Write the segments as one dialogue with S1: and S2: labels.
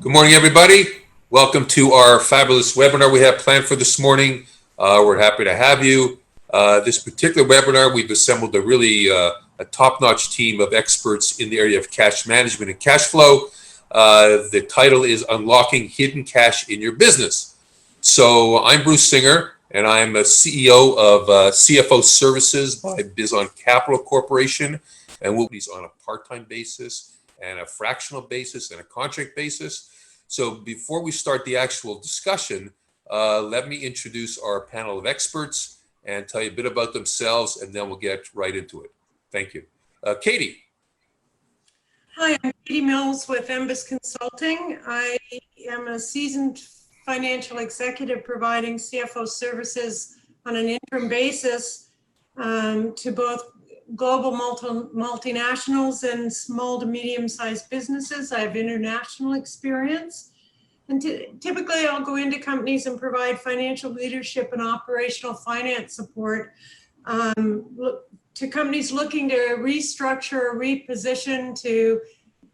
S1: Good morning, everybody. Welcome to our fabulous webinar we have planned for this morning. We're happy to have you. This particular webinar, we've assembled a really a top-notch team of experts in the area of cash management and cash flow. The title is Unlocking Hidden Cash in Your Business. So I'm Bruce Singer, and I'm a CEO of CFO Services by Bizon Capital Corporation, and we'll be on a part-time basis and a fractional basis and a contract basis. So before we start the actual discussion, let me introduce our panel of experts and tell you a bit about themselves, and then we'll get right into it. Thank you. Katie.
S2: Hi, I'm Katie Mills with Embus Consulting. I am a seasoned financial executive providing CFO services on an interim basis to both global multinationals and small to medium-sized businesses. I have international experience. And typically I'll go into companies and provide financial leadership and operational finance support to companies looking to restructure or reposition to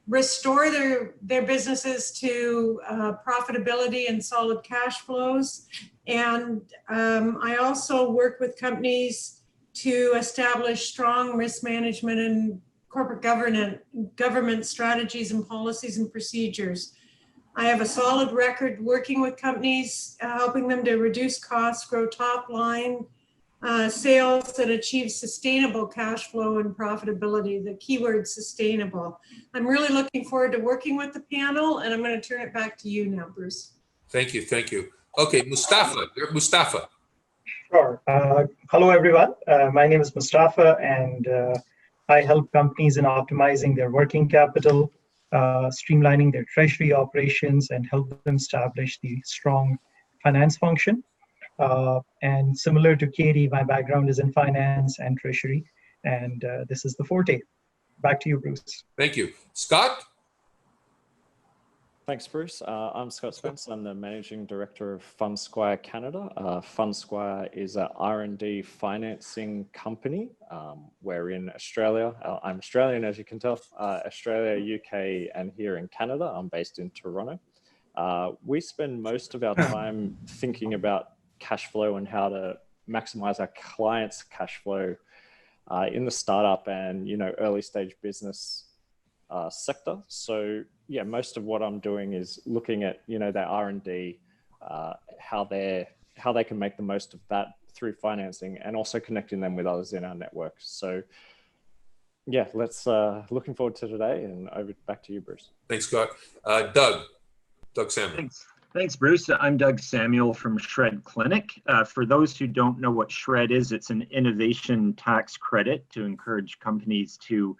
S2: restore their businesses to profitability and solid cash flows. And I also work with companies to establish strong risk management and corporate government strategies and policies and procedures. I have a solid record working with companies, helping them to reduce costs, grow top line sales, and achieve sustainable cash flow and profitability. The keyword sustainable. I'm really looking forward to working with the panel, and I'm going to turn it back to you now, Bruce.
S1: Thank you. Thank you. Okay, Mustafa. Mustafa.
S3: Sure. Hello, everyone. My name is Mustafa, and I help companies in optimizing their working capital, streamlining their treasury operations, and help them establish the strong finance function. And similar to Katie, my background is in finance and treasury, and this is the forte. Back to you, Bruce.
S1: Thank you. Scott?
S4: Thanks, Bruce. I'm Scott Spence. I'm the Managing Director of FundSquire Canada. FundSquire is an R&D financing company. We're in Australia. I'm Australian, as you can tell. Australia, UK, and here in Canada. I'm based in Toronto. We spend most of our time thinking about cash flow and how to maximize our clients' cash flow in the startup and early stage business sector. So yeah, most of what I'm doing is looking at their R&D, how they can make the most of that through financing, and also connecting them with others in our network. So yeah, let's looking forward to today, and back to you, Bruce.
S1: Thanks, Scott. Doug Samuel.
S5: Thanks, Bruce. I'm Doug Samuel from Shred Clinic. For those who don't know what Shred is, it's an innovation tax credit to encourage companies to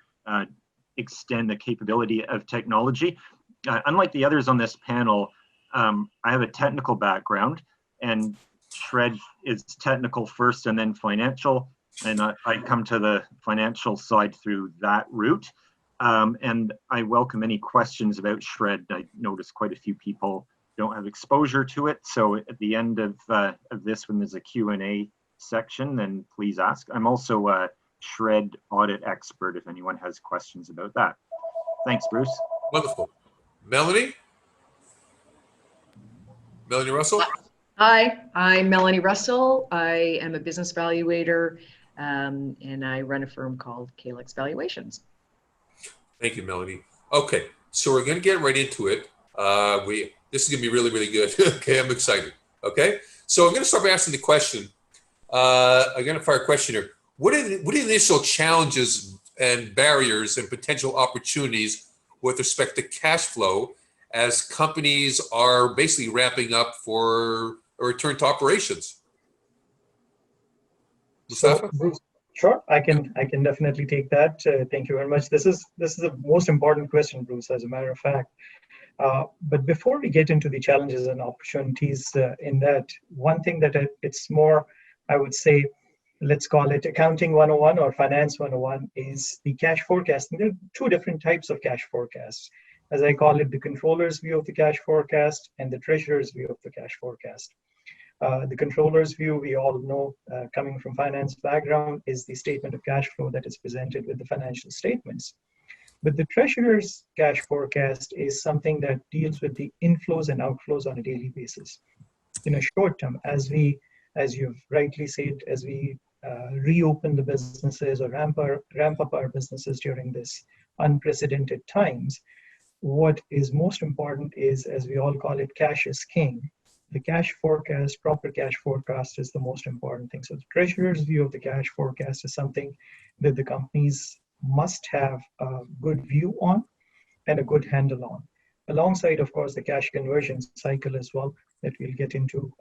S5: extend the capability of technology. Unlike the others on this panel, I have a technical background, and Shred is technical first and then financial. And I come to the financial side through that route. And I welcome any questions about Shred. I noticed quite a few people don't have exposure to it. So at the end of this, when there's a Q&A section, then please ask. I'm also a Shred audit expert if anyone has questions about that. Thanks, Bruce.
S1: Wonderful. Melanie? Melanie Russell?
S6: Hi, I'm Melanie Russell. I am a business evaluator, and I run a firm called Kalex Valuations.
S1: Thank you, Melanie. Okay, so we're going to get right into it. This is going to be really, really good. Okay, I'm excited. Okay, so I'm going to start by asking the question. I'm going to fire a question here. What are the initial challenges and barriers and potential opportunities with respect to cash flow as companies are basically ramping up for a return to operations? Mustafa?
S3: So, Bruce, sure, I can definitely take that. Thank you very much. This is the most important question, Bruce, as a matter of fact. But before we get into the challenges and opportunities in that, one thing that it's more, I would say, let's call it accounting 101 or finance 101, is the cash forecasting. There are two different types of cash forecasts. As I call it, the controller's view of the cash forecast and the treasurer's view of the cash forecast. The controller's view, we all know, coming from finance background, is the statement of cash flow that is presented with the financial statements. But the treasurer's cash forecast is something that deals with the inflows and outflows on a daily basis. In a short term, as you've rightly said, as we reopen the businesses or ramp up our businesses during this unprecedented times, what is most important is, as we all call it, cash is king. The cash forecast, proper cash forecast is the most important thing. So the treasurer's view of the cash forecast is something that the companies must have a good view on and a good handle on. Alongside, of course, the cash conversion cycle as well, that we'll get into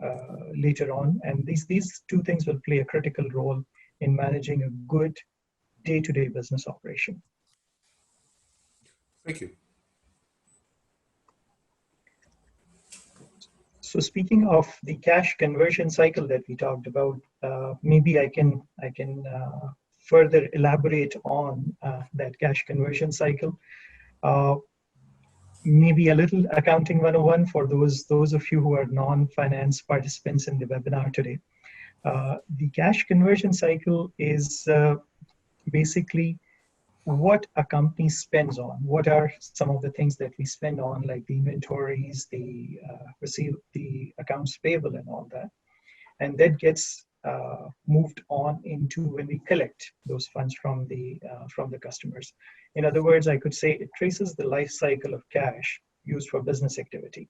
S3: later on. And these two things will play a critical role in managing a good day-to-day business operation.
S1: Thank you.
S3: So speaking of the cash conversion cycle that we talked about, maybe I can further elaborate on that cash conversion cycle. Maybe a little accounting 101 for those of you who are non-finance participants in the webinar today. The cash conversion cycle is basically what a company spends on. What are some of the things that we spend on, like the inventories, the accounts payable and all that. And that gets moved on into when we collect those funds from the customers. In other words, I could say it traces the life cycle of cash used for business activity.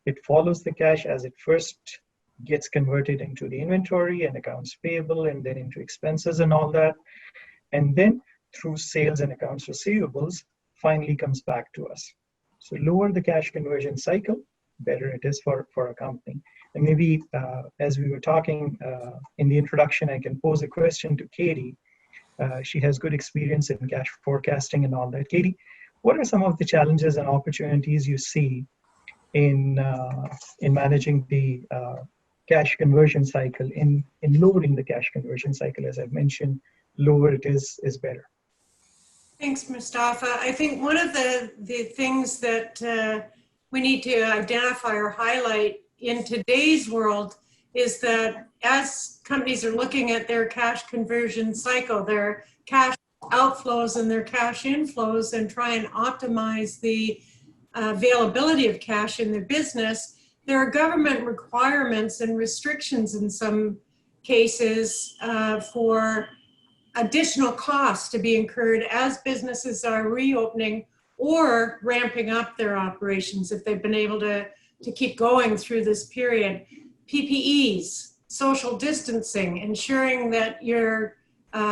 S3: It follows the cash as it first gets converted into the inventory and accounts payable and then into expenses and all that. And then through sales and accounts receivables, finally comes back to us. So lower the cash conversion cycle, better it is for a company. And maybe as we were talking in the introduction, I can pose a question to Katie. She has good experience in cash forecasting and all that. Katie, what are some of the challenges and opportunities you see in managing the cash conversion cycle, in lowering the cash conversion cycle? As I've mentioned, lower it is better.
S2: Thanks, Mustafa. I think one of the things that we need to identify or highlight in today's world is that as companies are looking at their cash conversion cycle, their cash outflows and their cash inflows, and try and optimize the availability of cash in their business, there are government requirements and restrictions in some cases for additional costs to be incurred as businesses are reopening or ramping up their operations if they've been able to keep going through this period. PPEs, social distancing, ensuring that you're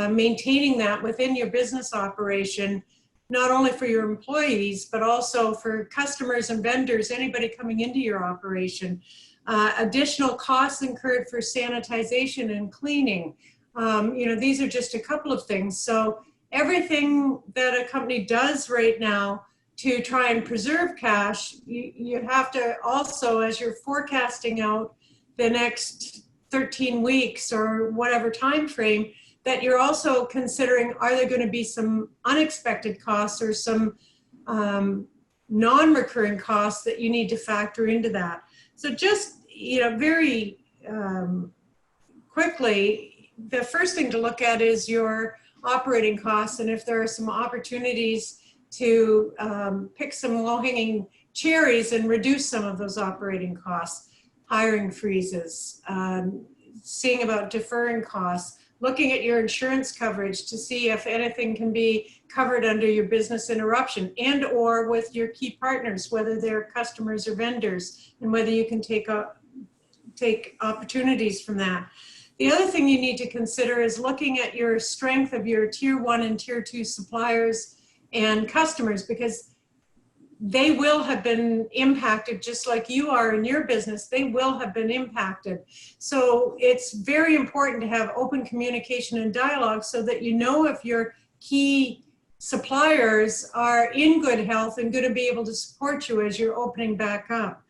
S2: maintaining that within your business operation, not only for your employees, but also for customers and vendors, anybody coming into your operation. Additional costs incurred for sanitization and cleaning. These are just a couple of things. So everything that a company does right now to try and preserve cash, you have to also, as you're forecasting out the next 13 weeks or whatever time frame, that you're also considering, are there going to be some unexpected costs or some non-recurring costs that you need to factor into that? So just, very quickly, the first thing to look at is your operating costs, and if there are some opportunities to pick some low-hanging cherries and reduce some of those operating costs, hiring freezes, seeing about deferring costs, looking at your insurance coverage to see if anything can be covered under your business interruption, and or with your key partners, whether they're customers or vendors, and whether you can take opportunities from that. The other thing you need to consider is looking at your strength of your tier 1 and tier 2 suppliers and customers, because they will have been impacted just like you are in your business. They will have been impacted. So it's very important to have open communication and dialogue so that you know if your key suppliers are in good health and going to be able to support you as you're opening back up.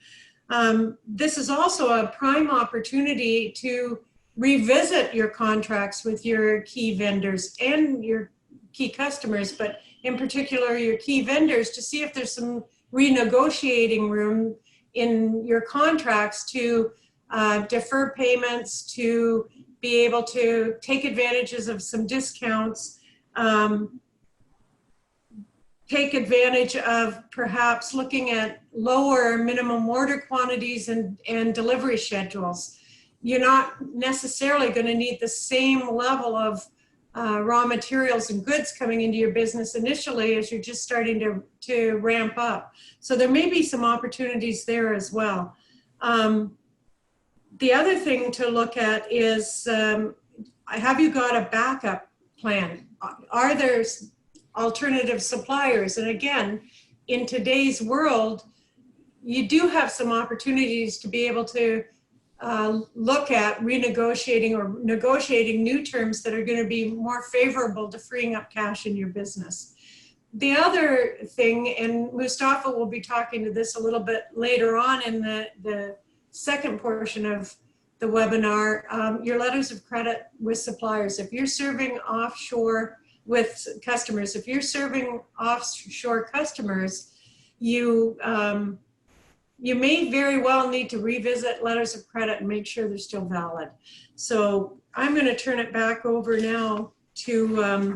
S2: This is also a prime opportunity to revisit your contracts with your key vendors and your key customers, but in particular your key vendors, to see if there's some renegotiating room in your contracts to defer payments, to be able to take advantages of some discounts. take advantage of perhaps looking at lower minimum order quantities and delivery schedules. You're not necessarily going to need the same level of raw materials and goods coming into your business initially as you're just starting to ramp up. So there may be some opportunities there as well. The other thing to look at is, have you got a backup plan? Are there alternative suppliers? And again, in today's world, you do have some opportunities to be able to look at renegotiating or negotiating new terms that are going to be more favorable to freeing up cash in your business. The other thing, and Mustafa will be talking to this a little bit later on in the second portion of the webinar, your letters of credit with suppliers. If you're serving offshore with customers, if you're serving offshore customers, you may very well need to revisit letters of credit and make sure they're still valid. So I'm going to turn it back over now to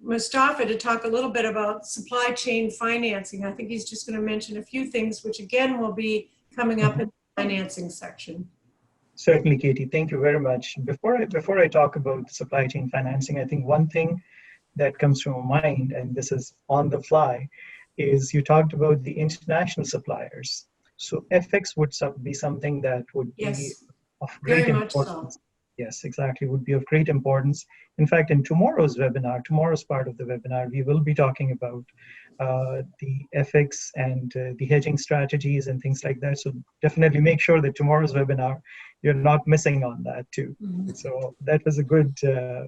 S2: Mustafa to talk a little bit about supply chain financing. I think he's just going to mention a few things, which again will be coming up in the financing section.
S3: Certainly, Katie. Thank you very much. Before I talk about supply chain financing, I think one thing that comes to my mind, and this is on the fly, is you talked about the international suppliers. So FX would be something that would be of great importance.
S2: So.
S3: Yes, exactly, would be of great importance. In fact, in tomorrow's webinar, tomorrow's part of the webinar, we will be talking about the FX and the hedging strategies and things like that. So definitely make sure that tomorrow's webinar, you're not missing on that too. Mm-hmm. So that was a good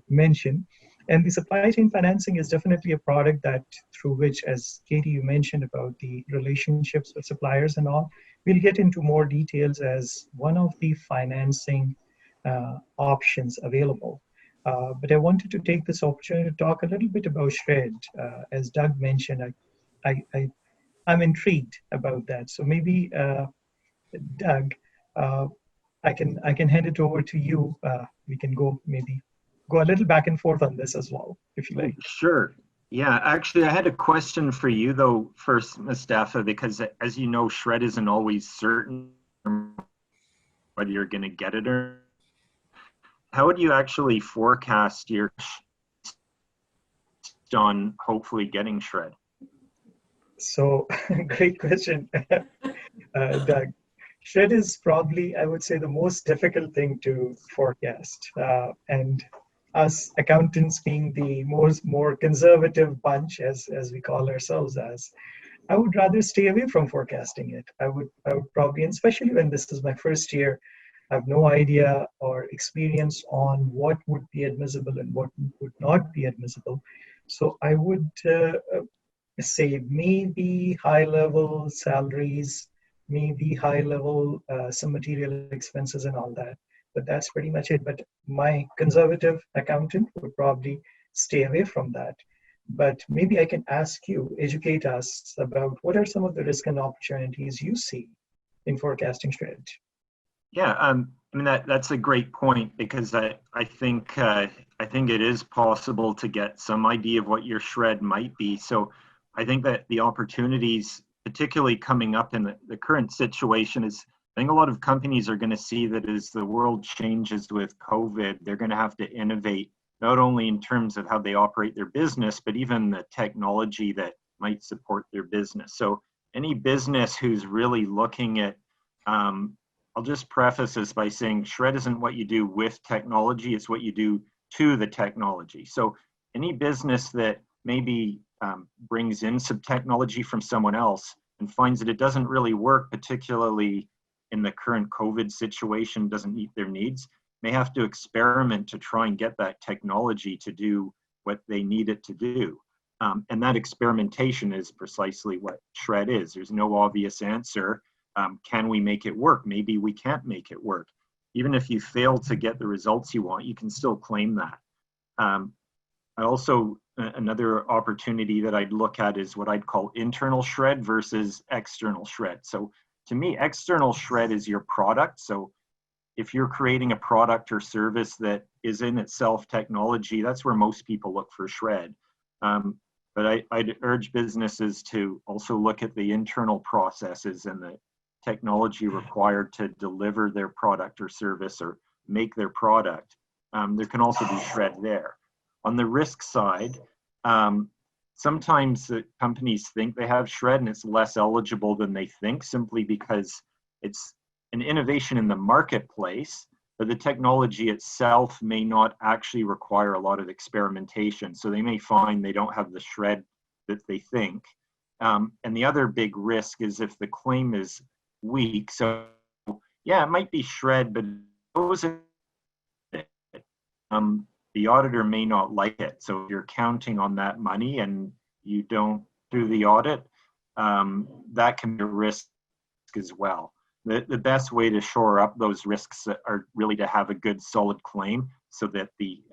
S3: mention. And the supply chain financing is definitely a product that through which, as Katie, you mentioned about the relationships with suppliers and all, we'll get into more details as one of the financing options available. But I wanted to take this opportunity to talk a little bit about Shred. As Doug mentioned, I'm intrigued about that. So maybe, Doug, I can hand it over to you. We can go a little back and forth on this as well, if you like.
S5: Sure. Yeah, actually, I had a question for you though first, Mustafa, because as you know, Shred isn't always certain whether you're going to get it or. How would you actually forecast your on hopefully getting Shred?
S3: So great question, Doug. Shred is probably, I would say, the most difficult thing to forecast. And us accountants being the more conservative bunch, as we call ourselves as, I would rather stay away from forecasting it. I would probably, and especially when this is my first year, I have no idea or experience on what would be admissible and what would not be admissible. So I would say maybe high-level salaries, maybe high-level some material expenses and all that. But that's pretty much it. But my conservative accountant would probably stay away from that. But maybe I can ask you, educate us about what are some of the risk and opportunities you see in forecasting strategy.
S5: Yeah, I mean that's a great point, because I think it is possible to get some idea of what your Shred might be. So I think that the opportunities, particularly coming up in the current situation, is I think a lot of companies are going to see that as the world changes with COVID, they're going to have to innovate, not only in terms of how they operate their business, but even the technology that might support their business. So any business who's really looking at I'll just preface this by saying Shred isn't what you do with technology, it's what you do to the technology. So any business that maybe brings in some technology from someone else and finds that it doesn't really work, particularly in the current COVID situation, doesn't meet their needs, may have to experiment to try and get that technology to do what they need it to do. And that experimentation is precisely what Shred is. There's no obvious answer. Can we make it work? Maybe we can't make it work. Even if you fail to get the results you want, you can still claim that. Another opportunity that I'd look at is what I'd call internal Shred versus external Shred. So to me, external Shred is your product. So if you're creating a product or service that is in itself technology, that's where most people look for Shred. But I'd urge businesses to also look at the internal processes and the technology required to deliver their product or service or make their product. There can also be shred there. On the risk side, sometimes the companies think they have shred and it's less eligible than they think, simply because it's an innovation in the marketplace, but the technology itself may not actually require a lot of experimentation. So they may find they don't have the shred that they think. And the other big risk is if the claim is weak. So yeah, it might be shred, but the auditor may not like it. So if you're counting on that money and you don't do the audit, that can be a risk as well. The best way to shore up those risks are really to have a good solid claim so that the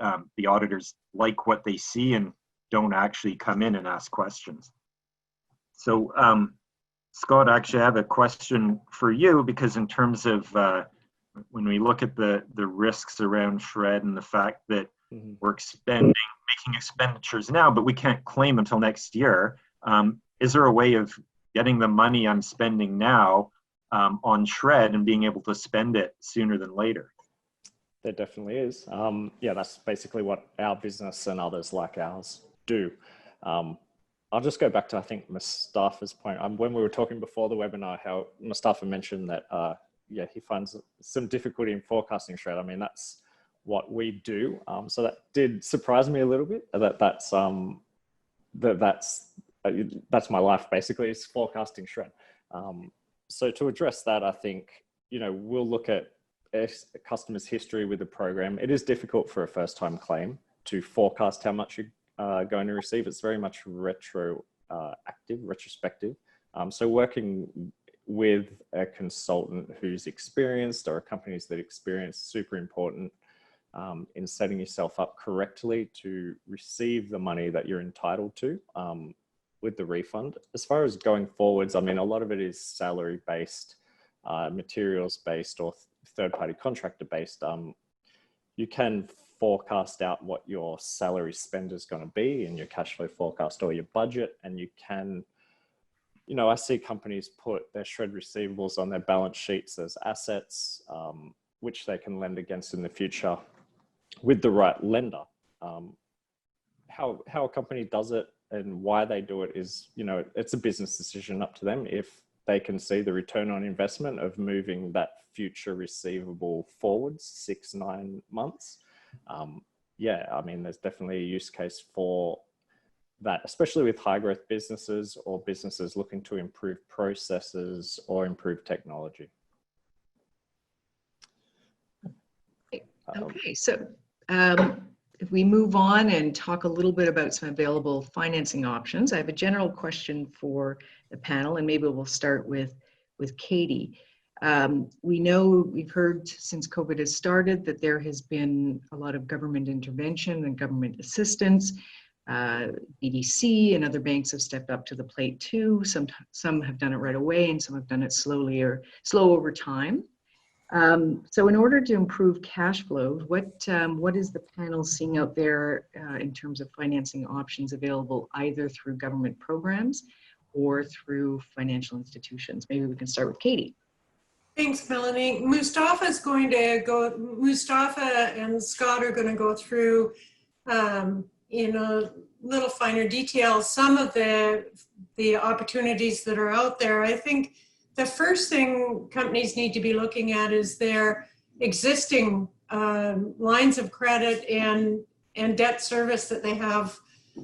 S5: auditors like what they see and don't actually come in and ask questions. So Scott, actually I have a question for you, because in terms of when we look at the risks around shred and the fact that we're making expenditures now, but we can't claim until next year, is there a way of getting the money I'm spending now on shred and being able to spend it sooner than later?
S4: There definitely is. Yeah, that's basically what our business and others like ours do. I'll just go back to, I think, Mustafa's point. When we were talking before the webinar, how Mustafa mentioned that, yeah, he finds some difficulty in forecasting shred. I mean, that's what we do. So that did surprise me a little bit. That's my life, basically, is forecasting shred. So to address that, I think, we'll look at a customer's history with the program. It is difficult for a first-time claim to forecast how much you're going to receive. It's very much retrospective. So working with a consultant who's experienced, or companies that experience, super important in setting yourself up correctly to receive the money that you're entitled to with the refund. As far as going forwards, I mean, a lot of it is salary based, materials based, or third-party contractor based. You can forecast out what your salary spend is going to be in your cash flow forecast or your budget, and you can, I see companies put their shred receivables on their balance sheets as assets, which they can lend against in the future with the right lender. How a company does it and why they do it is, it's a business decision, up to them. If they can see the return on investment of moving that future receivable forwards 6-9 months, yeah, I mean, there's definitely a use case for that, especially with high growth businesses or businesses looking to improve processes or improve technology.
S6: Okay, so if we move on and talk a little bit about some available financing options, I have a general question for the panel, and maybe we'll start with Katie. We know, we've heard since COVID has started that there has been a lot of government intervention and government assistance. BDC and other banks have stepped up to the plate too. Some have done it right away, and some have done it slowly or slow over time. So in order to improve cash flow, what is the panel seeing out there in terms of financing options available either through government programs or through financial institutions? Maybe we can start with Katie.
S2: Thanks, Melanie. Mustafa and Scott are going to go through in a little finer detail some of the opportunities that are out there. I think the first thing companies need to be looking at is their existing lines of credit and debt service that they have,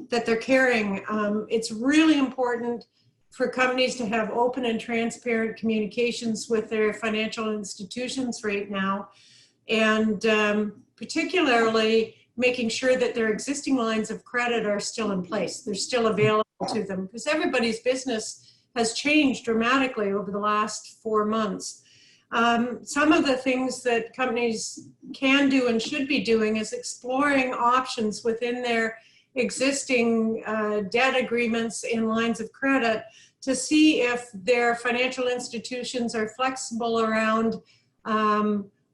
S2: that they're carrying. It's really important for companies to have open and transparent communications with their financial institutions right now, and particularly making sure that their existing lines of credit are still in place. They're still available to them, because everybody's business has changed dramatically over the last 4 months. Some of the things that companies can do and should be doing is exploring options within their existing debt agreements and lines of credit to see if their financial institutions are flexible around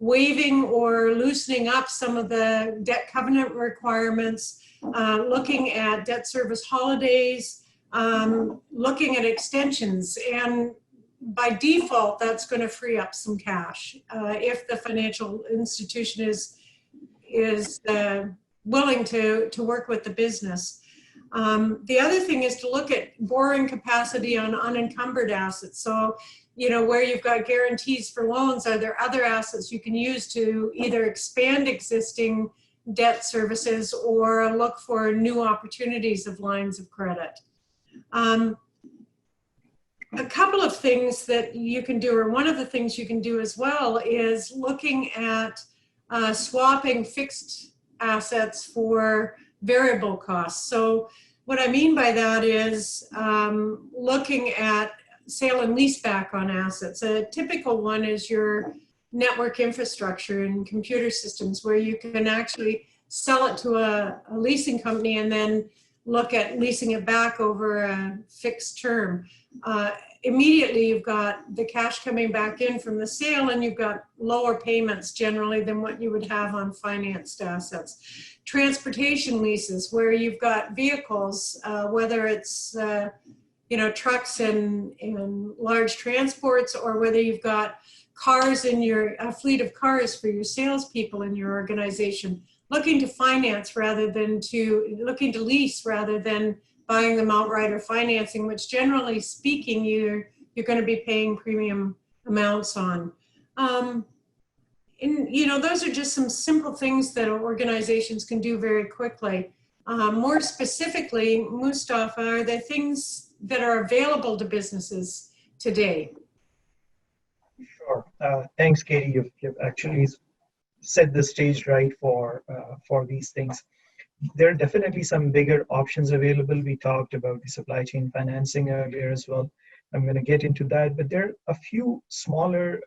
S2: waiving or loosening up some of the debt covenant requirements, looking at debt service holidays, looking at extensions. And by default, that's going to free up some cash if the financial institution is willing to work with the business. The other thing is to look at borrowing capacity on unencumbered assets. So, where you've got guarantees for loans, are there other assets you can use to either expand existing debt services or look for new opportunities of lines of credit? A couple of things that you can do, or one of the things you can do as well, is looking at swapping fixed assets for variable costs. So what I mean by that is looking at sale and lease back on assets. A typical one is your network infrastructure and computer systems, where you can actually sell it to a leasing company and then look at leasing it back over a fixed term. Immediately you've got the cash coming back in from the sale, and you've got lower payments generally than what you would have on financed assets. Transportation leases, where you've got vehicles, whether it's trucks and large transports, or whether you've got cars in a fleet of cars for your salespeople in your organization, looking to finance looking to lease rather than buying them outright or financing, which generally speaking, you're going to be paying premium amounts on. Those are just some simple things that organizations can do very quickly. More specifically, Mustafa, are there things that are available to businesses today?
S3: Sure. Thanks, Katie. You've actually set the stage right for these things. There are definitely some bigger options available. We talked about the supply chain financing earlier as well. I'm going to get into that, but there are a few smaller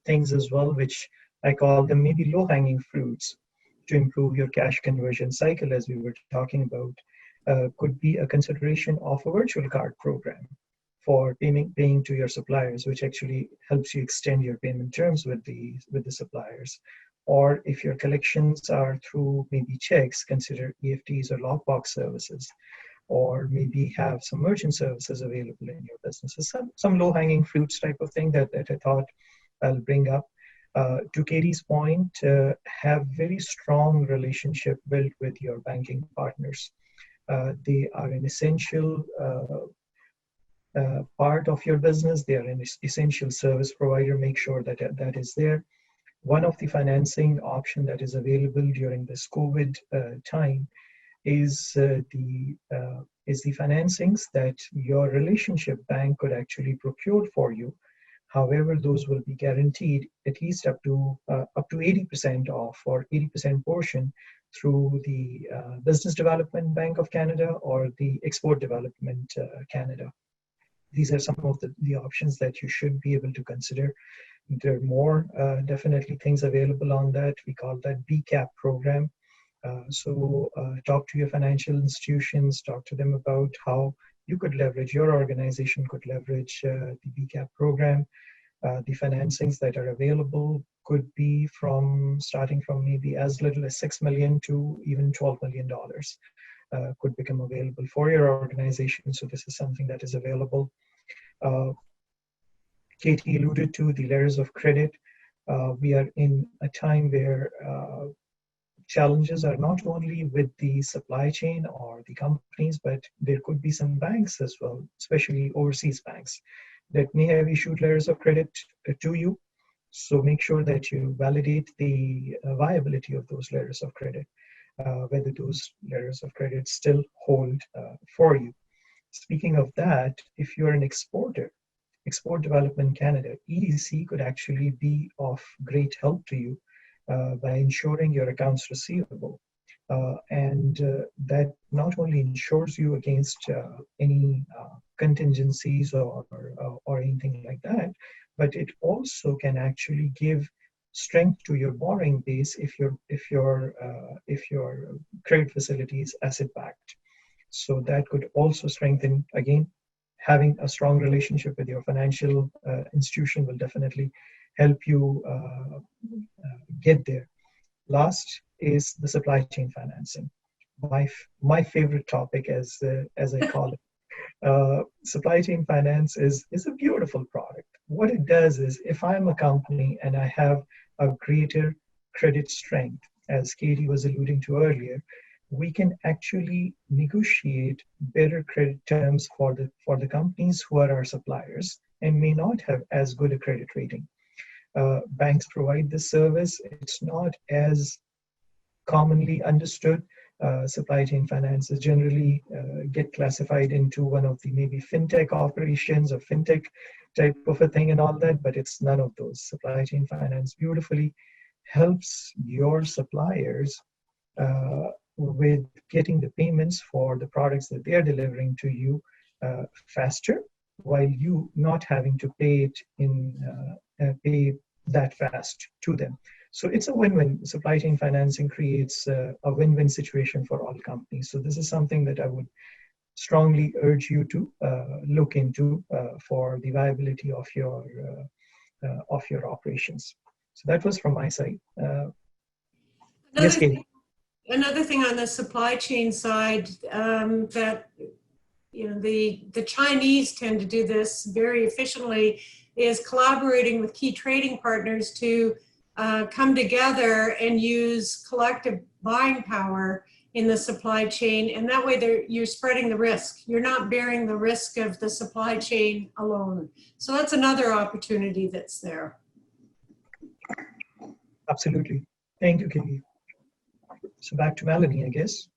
S3: things as well, which I call them maybe low-hanging fruits to improve your cash conversion cycle, as we were talking about. Could be a consideration of a virtual card program for paying to your suppliers, which actually helps you extend your payment terms with the suppliers. Or if your collections are through maybe checks, consider EFTs or lockbox services, or maybe have some merchant services available in your businesses. Some low-hanging fruits type of thing that I thought I'll bring up. To Katie's point, have very strong relationship built with your banking partners. They are an essential part of your business. They are an essential service provider. Make sure that is there. One of the financing option that is available during this COVID time is the financings that your relationship bank could actually procure for you. However, those will be guaranteed at least up to 80% off, or 80% portion through the Business Development Bank of Canada or the Export Development Canada. These are some of the options that you should be able to consider. There are more definitely things available on that. We call that BCAP program. So talk to your financial institutions, talk to them about how you could leverage, your organization could leverage the BCAP program. The financings that are available could be starting from maybe as little as $6 million to even $12 million could become available for your organization. So this is something that is available. Katie alluded to the letters of credit. We are in a time where challenges are not only with the supply chain or the companies, but there could be some banks as well, especially overseas banks, that may have issued letters of credit to you. So make sure that you validate the viability of those letters of credit, whether those letters of credit still hold for you. Speaking of that, if you're an exporter, Export Development Canada, EDC, could actually be of great help to you by ensuring your accounts receivable. And that not only ensures you against any contingencies or anything like that, but it also can actually give strength to your borrowing base if your credit facility is asset backed. So that could also strengthen, again, having a strong relationship with your financial institution will definitely help you get there. Last is the supply chain financing. My favorite topic, as I call it. Supply chain finance is a beautiful product. What it does is, if I'm a company and I have a greater credit strength, as Katie was alluding to earlier, we can actually negotiate better credit terms for the companies who are our suppliers and may not have as good a credit rating. Banks provide this service. It's not as commonly understood. Supply chain finances generally get classified into one of the maybe fintech operations or fintech type of a thing and all that, but it's none of those. Supply chain finance beautifully helps your suppliers with getting the payments for the products that they are delivering to you faster, while you not having to pay that fast to them. So it's a win-win. Supply chain financing creates a win-win situation for all companies. So this is something that I would strongly urge you to look into for the viability of your operations. So that was from my side. Yes, Katie.
S2: Another thing on the supply chain side that the Chinese tend to do this very efficiently is collaborating with key trading partners to come together and use collective buying power in the supply chain, and that way you're spreading the risk. You're not bearing the risk of the supply chain alone. So that's another opportunity that's there.
S3: Absolutely. Thank you, Katie. So back to Melanie, I guess.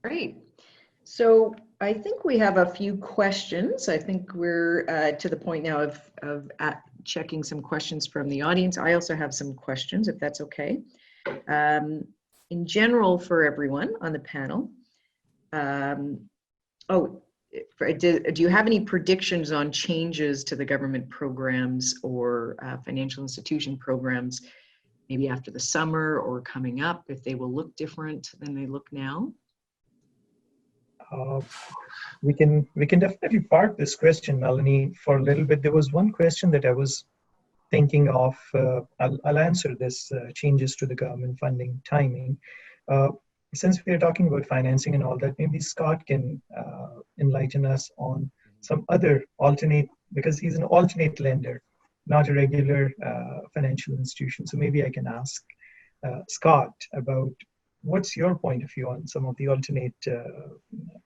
S6: Great. So I think we have a few questions. I think we're to the point now of checking some questions from the audience. I also have some questions, if that's okay. In general, for everyone on the panel, do you have any predictions on changes to the government programs or financial institution programs, maybe after the summer or coming up, if they will look different than they look now?
S3: We can definitely park this question, Melanie, for a little bit. There was one question that I was thinking of. I'll answer this, changes to the government funding timing. Since we are talking about financing and all that, maybe Scott can enlighten us on some other alternate, because he's an alternate lender, not a regular financial institution. So maybe I can ask Scott about what's your point of view on some of the alternate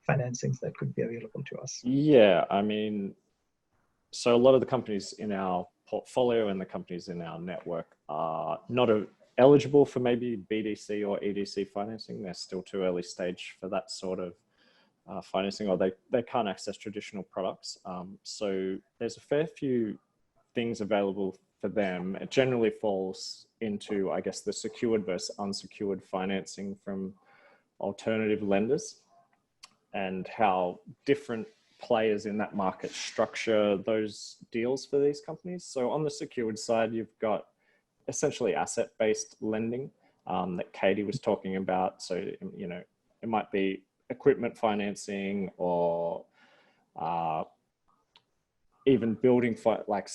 S3: financings that could be available to us?
S4: Yeah, I mean, so a lot of the companies in our portfolio and the companies in our network are not eligible for maybe BDC or EDC financing. They're still too early stage for that sort of financing, or they can't access traditional products. So there's a fair few things available for them. It generally falls into, I guess, the secured versus unsecured financing from alternative lenders, and how different players in that market structure those deals for these companies. So on the secured side, you've got essentially asset-based lending that Katie was talking about. So, you know, it might be equipment financing or even building for like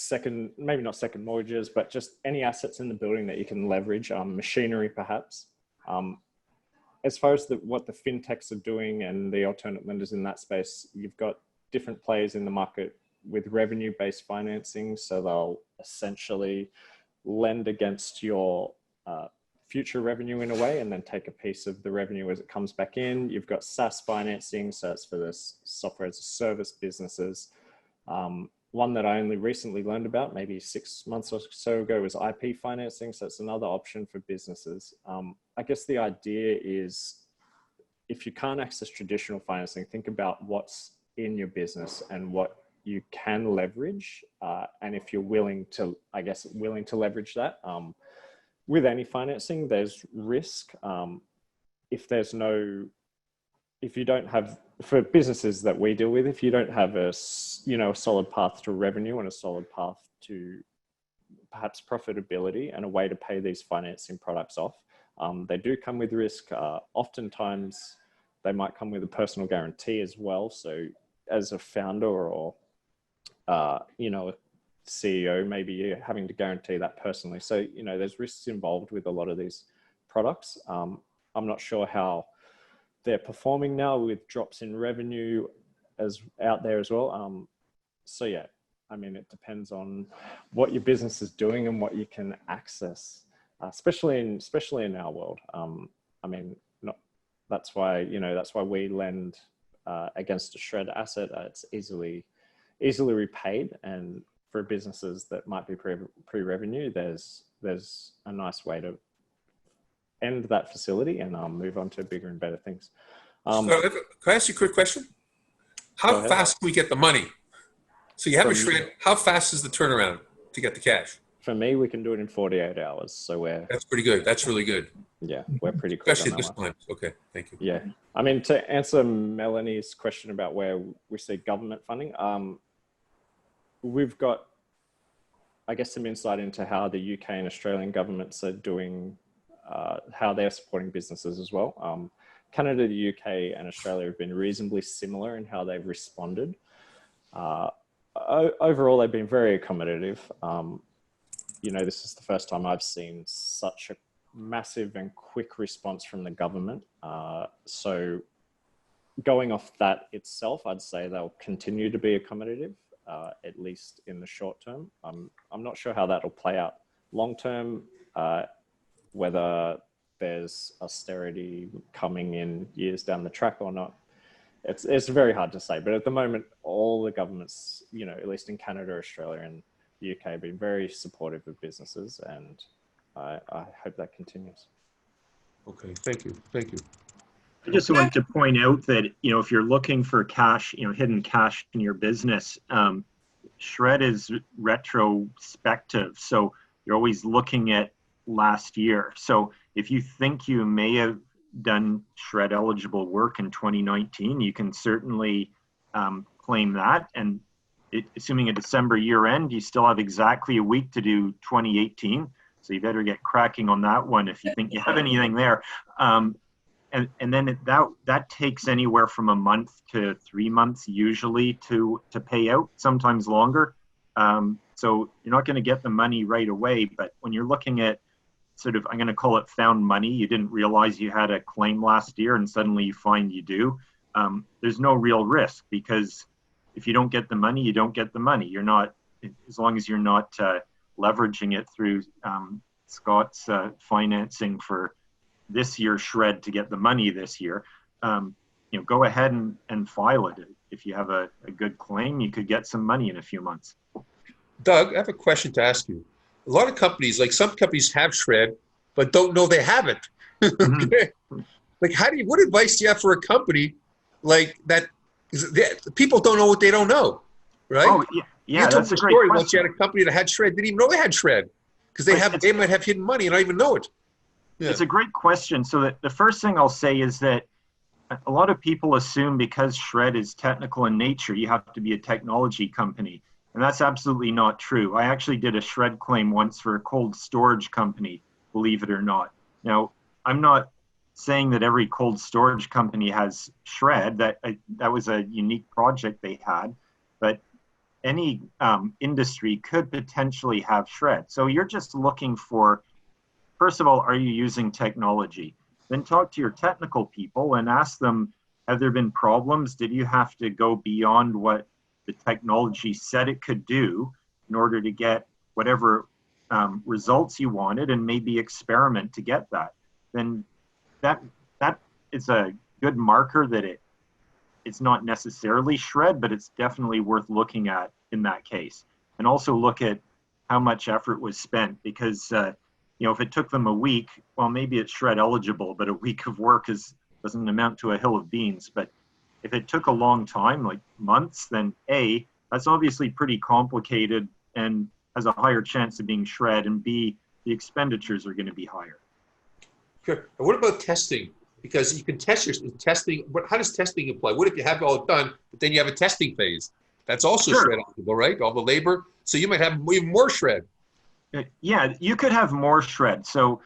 S4: maybe not second mortgages, but just any assets in the building that you can leverage, machinery perhaps. As far as what the fintechs are doing and the alternate lenders in that space, you've got different players in the market with revenue-based financing. So they'll essentially lend against your future revenue in a way, and then take a piece of the revenue as it comes back in. You've got SaaS financing, so it's for the software as a service businesses. One that I only recently learned about, maybe 6 months or so ago, was IP financing. So it's another option for businesses. I guess the idea is, if you can't access traditional financing, think about what's in your business and what you can leverage. And if you're willing to leverage that. With any financing, there's risk. If you don't have, for businesses that we deal with, if you don't have a solid path to revenue and a solid path to perhaps profitability and a way to pay these financing products off, they do come with risk. Oftentimes they might come with a personal guarantee as well. So as a founder or, CEO, maybe you're having to guarantee that personally. So, there's risks involved with a lot of these products. I'm not sure how they're performing now with drops in revenue as out there as well. So yeah, it depends on what your business is doing and what you can access, especially in our world. That's why we lend against a shred asset. It's easily repaid, and for businesses that might be pre-revenue, there's a nice way to end that facility and move on to bigger and better things.
S1: So can I ask you a quick question? How fast can we get the money? So you have a shred. How fast is the turnaround to get the cash?
S4: For me, we can do it in 48 hours. So
S1: that's pretty good. That's really good.
S4: Yeah, we're pretty quick.
S1: Especially at this time. Okay, thank you.
S4: Yeah, to answer Melanie's question about where we see government funding, we've got, I guess, some insight into how the UK and Australian governments are doing, how they're supporting businesses as well. Canada, the UK, and Australia have been reasonably similar in how they've responded. Overall, they've been very accommodative. This is the first time I've seen such a massive and quick response from the government. So going off that itself, I'd say they'll continue to be accommodative, at least in the short term. I'm not sure how that'll play out long term, whether there's austerity coming in years down the track or not. It's very hard to say, but at the moment, all the governments, at least in Canada, Australia, and the UK, have been very supportive of businesses, and I hope that continues.
S1: Okay, thank you.
S5: I just want to point out that, if you're looking for cash, hidden cash in your business, Shred is retrospective. So you're always looking at last year. So if you think you may have done Shred eligible work in 2019, you can certainly claim that. And assuming a December year end, you still have exactly a week to do 2018. So you better get cracking on that one if you think you have anything there. And then that takes anywhere from a month to 3 months usually to pay out, sometimes longer. So you're not going to get the money right away, but when you're looking at sort of, I'm going to call it found money, you didn't realize you had a claim last year and suddenly you find you do, there's no real risk, because if you don't get the money, you don't get the money. You're not, as long as you're not leveraging it through Scott's financing for this year's Shred to get the money this year, go ahead and file it. If you have a good claim, you could get some money in a few months.
S1: Doug, I have a question to ask you. A lot of companies, like some companies have Shred, but don't know they have it.
S5: Mm-hmm.
S1: Like, what advice do you have for a company like that? People don't know what they don't know, right?
S5: Oh, yeah,
S1: that's a story.
S5: Question.
S1: Once you had a company that had Shred, didn't even know they had Shred, because they might have hidden money and not even know it. Yeah.
S5: It's a great question. So the first thing I'll say is that a lot of people assume because Shred is technical in nature, you have to be a technology company. And that's absolutely not true. I actually did a Shred claim once for a cold storage company, believe it or not. Now, I'm not saying that every cold storage company has Shred. That was a unique project they had. But any industry could potentially have Shred. So you're just looking for, first of all, are you using technology? Then talk to your technical people and ask them, have there been problems? Did you have to go beyond what the technology said it could do in order to get whatever results you wanted, and maybe experiment to get that? Then that is a good marker that it's not necessarily Shred, but it's definitely worth looking at in that case. And also look at how much effort was spent, because if it took them a week, well, maybe it's Shred eligible, but a week of work doesn't amount to a hill of beans. But if it took a long time, like months, then A, that's obviously pretty complicated and has a higher chance of being Shred, and B, the expenditures are going to be higher.
S1: Sure. And what about testing? Because you can test your testing. How does testing apply? What if you have it all done, but then you have a testing phase? That's also
S5: Sure.
S1: Shred eligible, right? All the labor. So you might have even more Shred.
S5: Yeah, you could have more Shred. So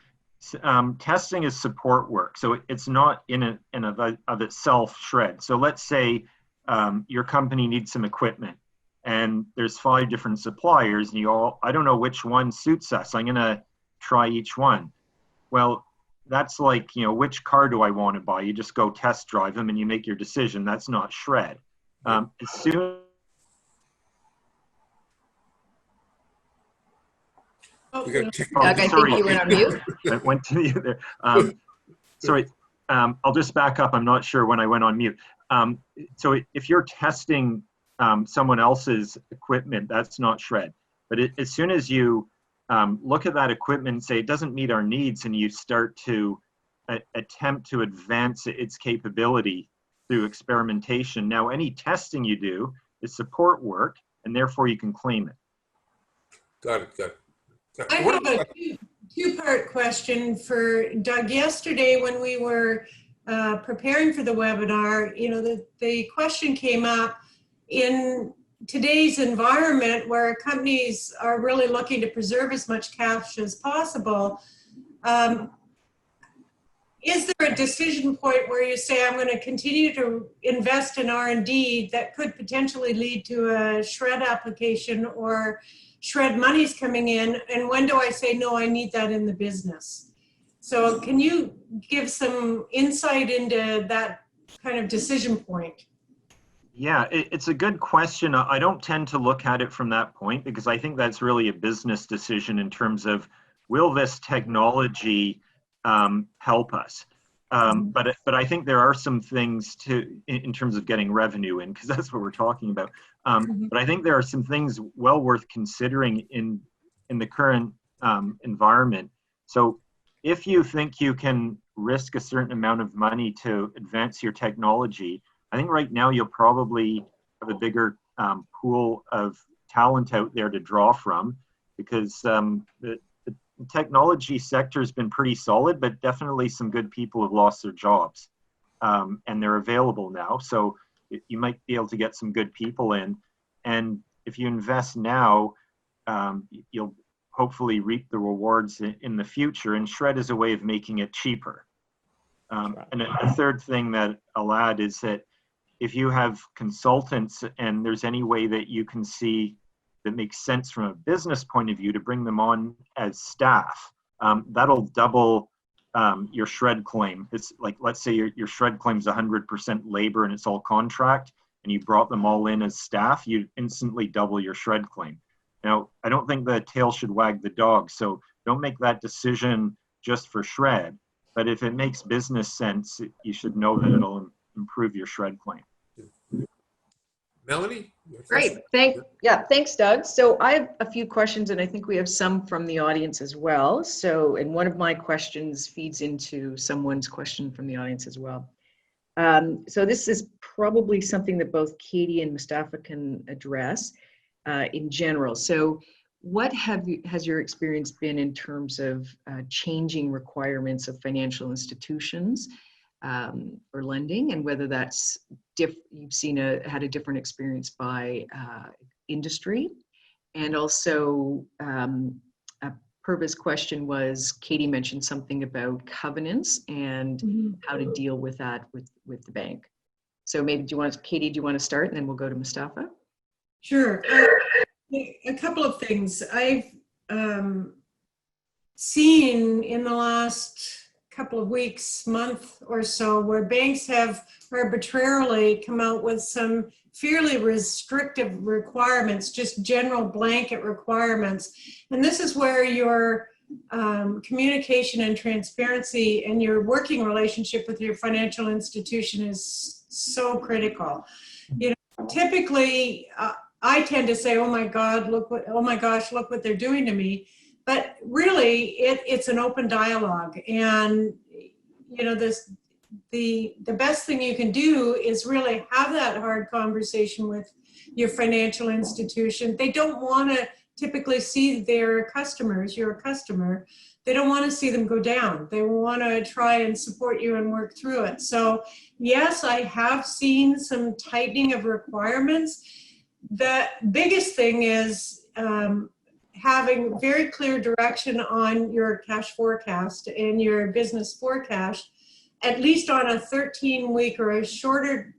S5: testing is support work. So it's not in of itself Shred. So let's say your company needs some equipment, and there's 5 different suppliers, and I don't know which one suits us. I'm going to try each one. Well, that's like, which car do I want to buy? You just go test drive them and you make your decision. That's not Shred. As soon
S1: We got kicked
S6: Doug, I
S5: sorry.
S6: think you went on mute.
S5: I went to you there. Sorry, I'll just back up. I'm not sure when I went on mute. So if you're testing someone else's equipment, that's not Shred. But as soon as you look at that equipment and say it doesn't meet our needs, and you start to attempt to advance its capability through experimentation, now any testing you do is support work, and therefore you can claim it.
S1: Got it.
S2: I have a two-part question for Doug. Yesterday, when we were preparing for the webinar, the question came up in today's environment where companies are really looking to preserve as much cash as possible. Is there a decision point where you say, I'm going to continue to invest in R&D that could potentially lead to a Shred application or Shred money's coming in, and when do I say, no, I need that in the business? So can you give some insight into that kind of decision point?
S5: Yeah, it's a good question. I don't tend to look at it from that point, because I think that's really a business decision in terms of, will this technology help us? But I think there are some things in terms of getting revenue in, because that's what we're talking about. But I think there are some things well worth considering in the current environment. So if you think you can risk a certain amount of money to advance your technology, I think right now you'll probably have a bigger pool of talent out there to draw from, because the technology sector has been pretty solid, but definitely some good people have lost their jobs, and they're available now. So you might be able to get some good people in. And if you invest now, you'll hopefully reap the rewards in the future. And Shred is a way of making it cheaper. And a third thing that I'll add is that if you have consultants and there's any way that you can see that makes sense from a business point of view to bring them on as staff, that'll double your Shred claim. It's like, let's say your Shred claim is 100% labor and it's all contract, and you brought them all in as staff, you instantly double your Shred claim. Now, I don't think the tail should wag the dog, so don't make that decision just for Shred. But if it makes business sense, you should know that it'll improve your Shred claim.
S1: Melanie?
S6: Great. Thanks, Doug. So I have a few questions, and I think we have some from the audience as well. So, and one of my questions feeds into someone's question from the audience as well. So this is probably something that both Katie and Mustafa can address in general. So what has your experience been in terms of changing requirements of financial institutions for lending, and whether that's you've seen had a different experience by industry? And also Purva's question was, Katie mentioned something about covenants and how to deal with that with the bank. So maybe Katie, do you want to start, and then we'll go to Mustafa?
S2: Sure. A couple of things. I've seen in the last couple of weeks, month or so, where banks have arbitrarily come out with some fairly restrictive requirements, just general blanket requirements. And this is where your communication and transparency and your working relationship with your financial institution is so critical. You know, typically, I tend to say, oh my gosh, look what they're doing to me. But really, it's an open dialogue. And, you know, the best thing you can do is really have that hard conversation with your financial institution. They don't want to typically see their customers, you're a customer, they don't want to see them go down. They want to try and support you and work through it. So yes, I have seen some tightening of requirements. The biggest thing is having very clear direction on your cash forecast and your business forecast, at least on a 13-week or a shorter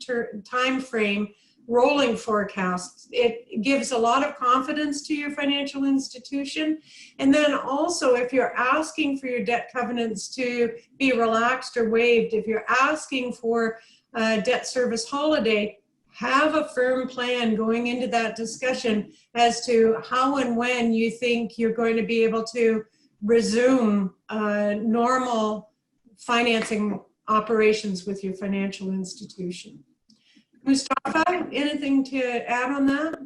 S2: time frame, rolling forecasts. It gives a lot of confidence to your financial institution. And then also, if you're asking for your debt covenants to be relaxed or waived, if you're asking for a debt service holiday, have a firm plan going into that discussion as to how and when you think you're going to be able to resume normal financing operations with your financial institution. Mustafa, anything to add on that?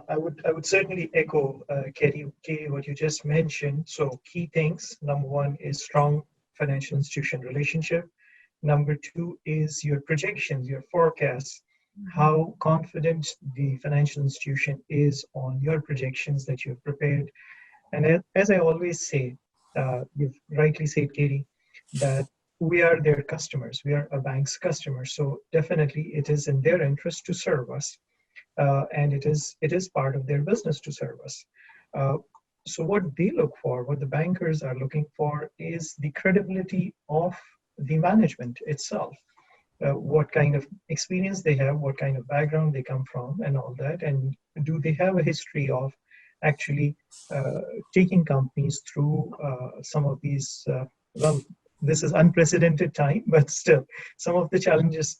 S3: I would certainly echo Katie, what you just mentioned. So key things: number one is strong financial institution relationship. Number two is your projections, your forecasts, how confident the financial institution is on your projections that you've prepared. And as I always say, you've rightly said, Katie, that we are their customers. We are a bank's customers. So definitely it is in their interest to serve us. And it is part of their business to serve us. So what they look for, what the bankers are looking for, is the credibility of the management itself. What kind of experience they have, what kind of background they come from, and all that. And do they have a history of actually taking companies through some of these, well, this is unprecedented time, but still some of the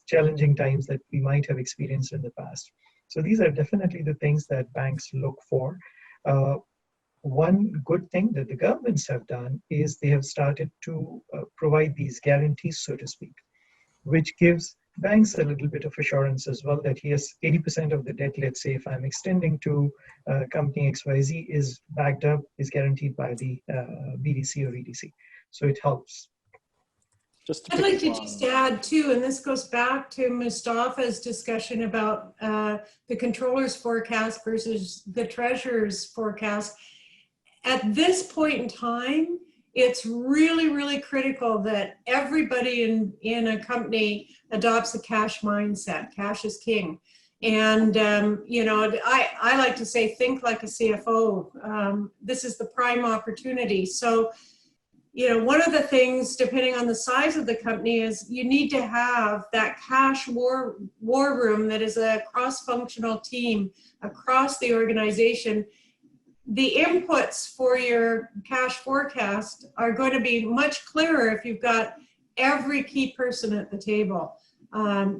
S3: challenging times that we might have experienced in the past. So these are definitely the things that banks look for. One good thing that the governments have done is they have started to provide these guarantees, so to speak, which gives banks a little bit of assurance as well that yes, 80% of the debt, let's say if I'm extending to company XYZ, is backed up, is guaranteed by the BDC or EDC. So it helps.
S2: I'd like to just add too, and this goes back to Mustafa's discussion about the controller's forecast versus the treasurer's forecast. At this point in time, it's really, really critical that everybody in a company adopts a cash mindset. Cash is king. And, you know, I like to say, think like a CFO. This is the prime opportunity. So, you know, one of the things, depending on the size of the company, is you need to have that cash war room that is a cross-functional team across the organization. The inputs for your cash forecast are going to be much clearer if you've got every key person at the table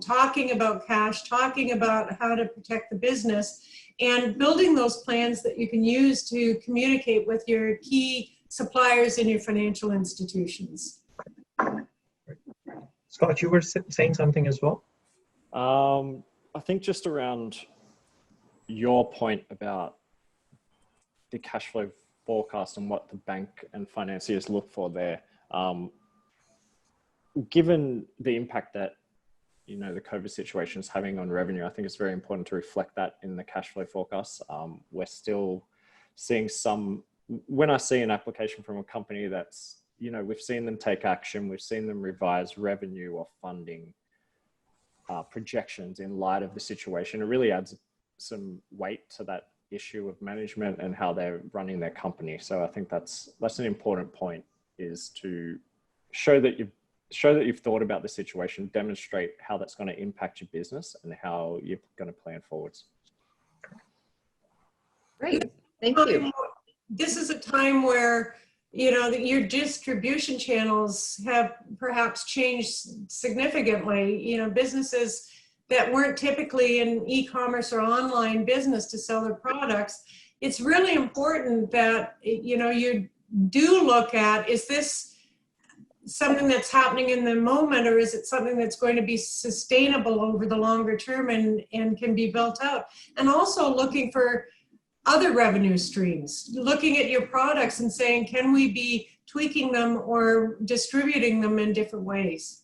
S2: talking about cash, talking about how to protect the business, and building those plans that you can use to communicate with your key suppliers in your financial institutions.
S3: Scott, you were saying something as well?
S4: I think just around your point about the cash flow forecast and what the bank and financiers look for there. Given the impact that, you know, the COVID situation is having on revenue, I think it's very important to reflect that in the cash flow forecast. We're still seeing some, when I see an application from a company that's, you know, we've seen them take action, we've seen them revise revenue or funding projections in light of the situation, it really adds some weight to that issue of management and how they're running their company. So I think that's an important point, is to show that you've thought about the situation, demonstrate how that's going to impact your business and how you're going to plan forwards.
S6: Great, thank you.
S2: This is a time where, you know, your distribution channels have perhaps changed significantly. You know, businesses that weren't typically in e-commerce or online business to sell their products, it's really important that, you know, you do look at, is this something that's happening in the moment, or is it something that's going to be sustainable over the longer term and can be built out? And also looking for other revenue streams, looking at your products and saying, can we be tweaking them or distributing them in different ways?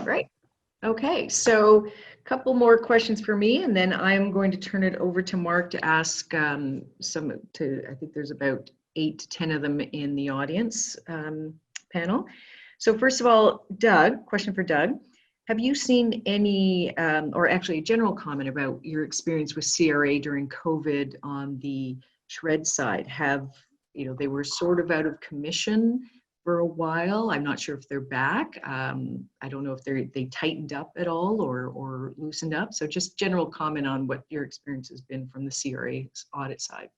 S6: Great. Okay, so a couple more questions for me, and then I'm going to turn it over to Mark to ask I think there's about 8 to 10 of them in the audience panel. So first of all, Doug, question for Doug. Have you seen any, or actually a general comment about your experience with CRA during COVID on the shred side? Have, you know, they were sort of out of commission for a while. I'm not sure if they're back. I don't know if they tightened up at all or loosened up. So just general comment on what your experience has been from the CRA audit side.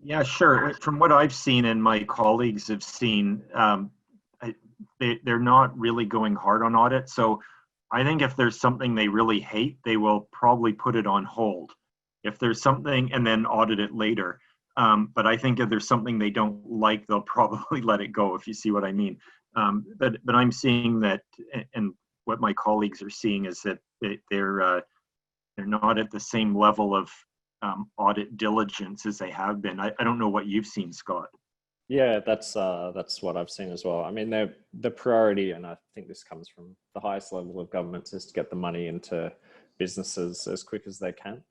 S5: Yeah, sure. From what I've seen and my colleagues have seen, they're not really going hard on audit. So I think if there's something they really hate, they will probably put it on hold. If there's something and then audit it later. But I think if there's something they don't like, they'll probably let it go, if you see what I mean. But I'm seeing that, and what my colleagues are seeing is that they're not at the same level of audit diligence as they have been. I don't know what you've seen, Scott.
S4: Yeah, that's what I've seen as well. I mean, the priority, and I think this comes from the highest level of governments, is to get the money into businesses as quick as they can,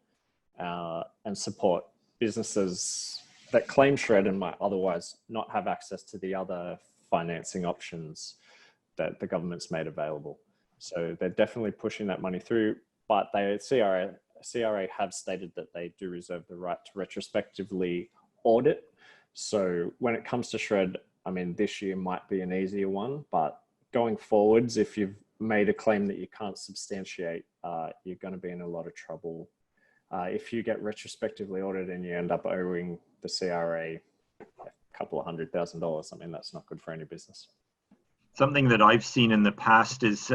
S4: and support businesses that claim SR&ED and might otherwise not have access to the other financing options that the government's made available. So they're definitely pushing that money through, but CRA have stated that they do reserve the right to retrospectively audit. So when it comes to SR&ED, I mean, this year might be an easier one, but going forwards, if you've made a claim that you can't substantiate, you're going to be in a lot of trouble. If you get retrospectively audited and you end up owing the CRA a couple of $100,000, I mean, that's not good for any business.
S5: Something that I've seen in the past is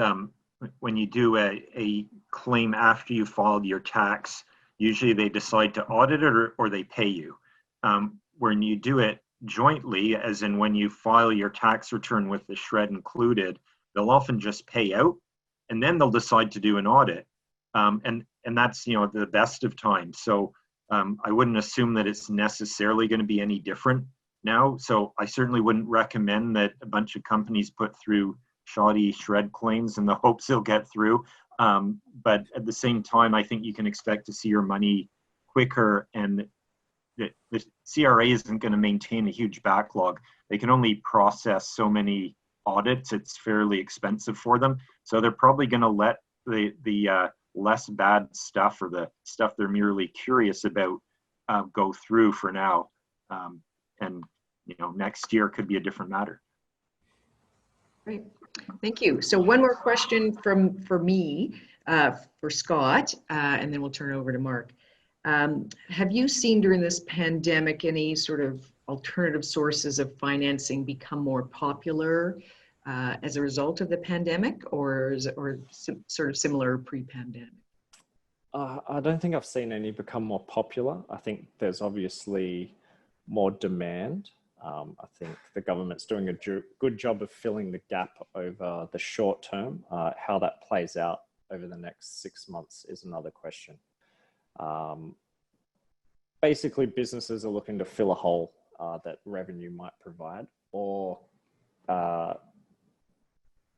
S5: when you do a claim after you filed your tax, usually they decide to audit it or they pay you. When you do it jointly, as in when you file your tax return with the SR&ED included, they'll often just pay out and then they'll decide to do an audit. And that's, you know, the best of times. So I wouldn't assume that it's necessarily going to be any different now. So I certainly wouldn't recommend that a bunch of companies put through shoddy SR&ED claims in the hopes they'll get through. But at the same time, I think you can expect to see your money quicker, and the CRA isn't going to maintain a huge backlog. They can only process so many audits. It's fairly expensive for them. So they're probably going to let the less bad stuff, or the stuff they're merely curious about, go through for now. And you know, next year could be a different matter.
S6: Great, thank you. So one more question for me, for Scott, and then we'll turn it over to Mark. Have you seen during this pandemic any sort of alternative sources of financing become more popular as a result of the pandemic, or sort of similar pre-pandemic?
S4: I don't think I've seen any become more popular. I think there's obviously more demand. I think the government's doing a good job of filling the gap over the short term. How that plays out over the next 6 months is another question. Basically, businesses are looking to fill a hole that revenue might provide, or